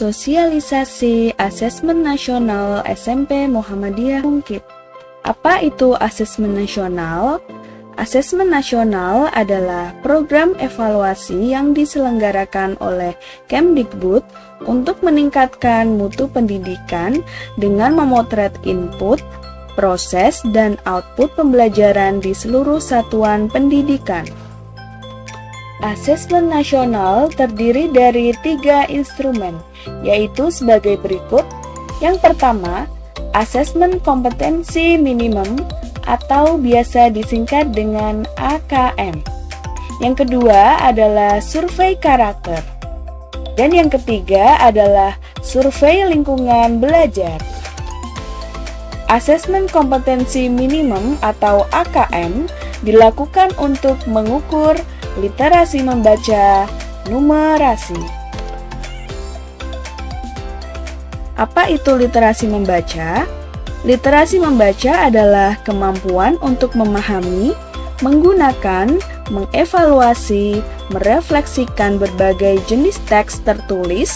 Sosialisasi Asesmen Nasional SMP Muhammadiyah Ungkit. Apa itu asesmen nasional? Asesmen nasional adalah program evaluasi yang diselenggarakan oleh Kemdikbud untuk meningkatkan mutu pendidikan dengan memotret input, proses, dan output pembelajaran di seluruh satuan pendidikan. Asesmen nasional terdiri dari 3 instrumen, yaitu sebagai berikut. Yang pertama, asesmen kompetensi minimum atau biasa disingkat dengan AKM. Yang kedua adalah survei karakter. Dan yang ketiga adalah survei lingkungan belajar. Asesmen kompetensi minimum atau AKM dilakukan untuk mengukur literasi membaca, numerasi. Apa itu literasi membaca? Literasi membaca adalah kemampuan untuk memahami, menggunakan, mengevaluasi, merefleksikan berbagai jenis teks tertulis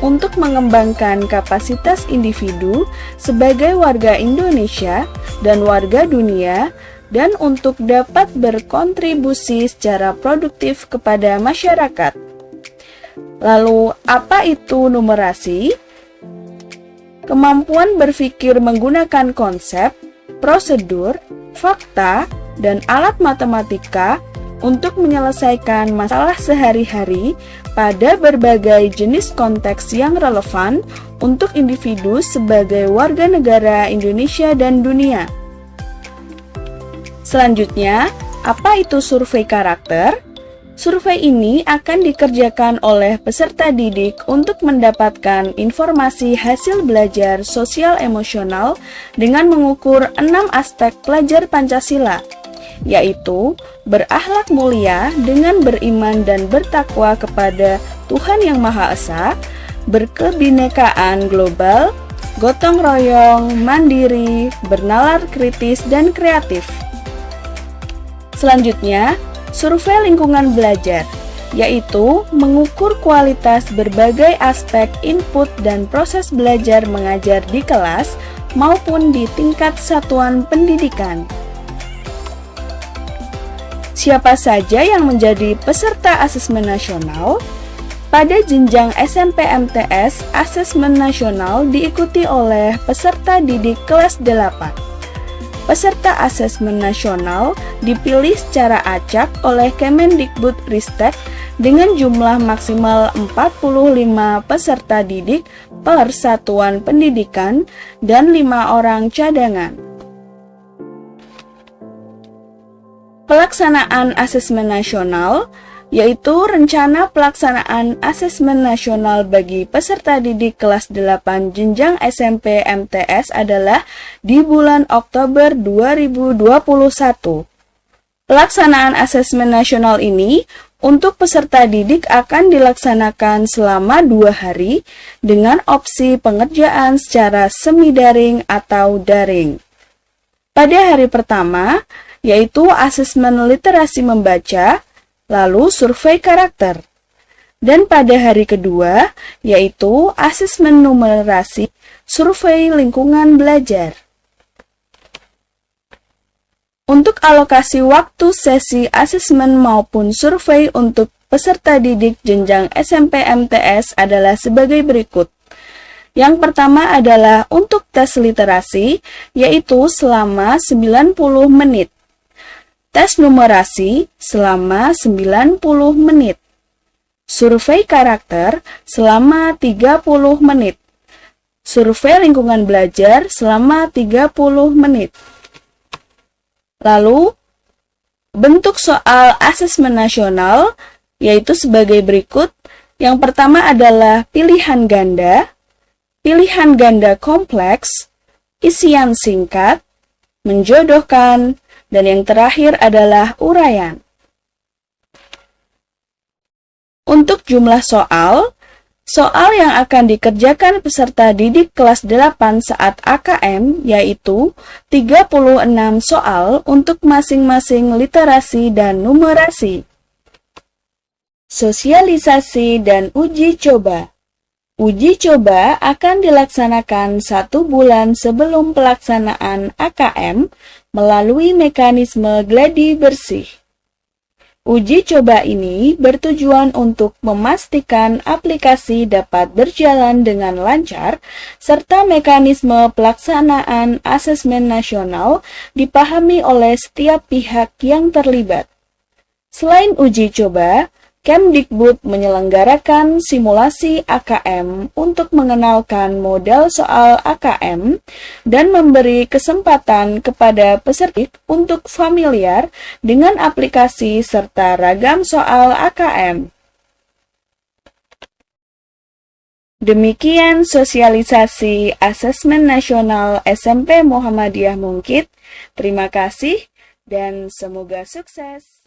untuk mengembangkan kapasitas individu sebagai warga Indonesia dan warga dunia, dan untuk dapat berkontribusi secara produktif kepada masyarakat. Lalu, apa itu numerasi? Kemampuan berpikir menggunakan konsep, prosedur, fakta, dan alat matematika untuk menyelesaikan masalah sehari-hari pada berbagai jenis konteks yang relevan untuk individu sebagai warga negara Indonesia dan dunia. Selanjutnya, apa itu survei karakter? Survei ini akan dikerjakan oleh peserta didik untuk mendapatkan informasi hasil belajar sosial emosional dengan mengukur 6 aspek pelajar Pancasila, yaitu berakhlak mulia dengan beriman dan bertakwa kepada Tuhan Yang Maha Esa, berkebinekaan global, gotong royong, mandiri, bernalar kritis, dan kreatif. Selanjutnya, survei lingkungan belajar, yaitu mengukur kualitas berbagai aspek input dan proses belajar mengajar di kelas maupun di tingkat satuan pendidikan. Siapa saja yang menjadi peserta asesmen nasional? Pada jenjang SMP MTS, asesmen nasional diikuti oleh peserta didik kelas 8. Peserta asesmen nasional dipilih secara acak oleh Kemendikbudristek dengan jumlah maksimal 45 peserta didik per satuan pendidikan dan 5 orang cadangan. Pelaksanaan asesmen nasional yaitu rencana pelaksanaan asesmen nasional bagi peserta didik kelas 8 jenjang SMP MTS adalah di bulan Oktober 2021. Pelaksanaan asesmen nasional ini untuk peserta didik akan dilaksanakan selama 2 hari dengan opsi pengerjaan secara semi-daring atau daring. Pada hari pertama, yaitu asesmen literasi membaca, lalu survei karakter. Dan pada hari kedua, yaitu asesmen numerasi, survei lingkungan belajar. Untuk alokasi waktu sesi asesmen maupun survei untuk peserta didik jenjang SMP MTS adalah sebagai berikut. Yang pertama adalah untuk tes literasi, yaitu selama 90 menit. Tes numerasi selama 90 menit. Survei karakter selama 30 menit. Survei lingkungan belajar selama 30 menit. Lalu, bentuk soal asesmen nasional yaitu sebagai berikut. Yang pertama adalah pilihan ganda kompleks, isian singkat, menjodohkan, dan yang terakhir adalah uraian. Untuk jumlah soal yang akan dikerjakan peserta didik kelas 8 saat AKM yaitu 36 soal untuk masing-masing literasi dan numerasi. Sosialisasi dan uji coba. Uji coba akan dilaksanakan 1 bulan sebelum pelaksanaan AKM melalui mekanisme gladi bersih. Uji coba ini bertujuan untuk memastikan aplikasi dapat berjalan dengan lancar, serta mekanisme pelaksanaan asesmen nasional dipahami oleh setiap pihak yang terlibat. Selain uji coba, Kemdikbud menyelenggarakan simulasi AKM untuk mengenalkan modal soal AKM dan memberi kesempatan kepada peserta untuk familiar dengan aplikasi serta ragam soal AKM. Demikian sosialisasi Asesmen Nasional SMP Muhammadiyah Mungkit. Terima kasih dan semoga sukses.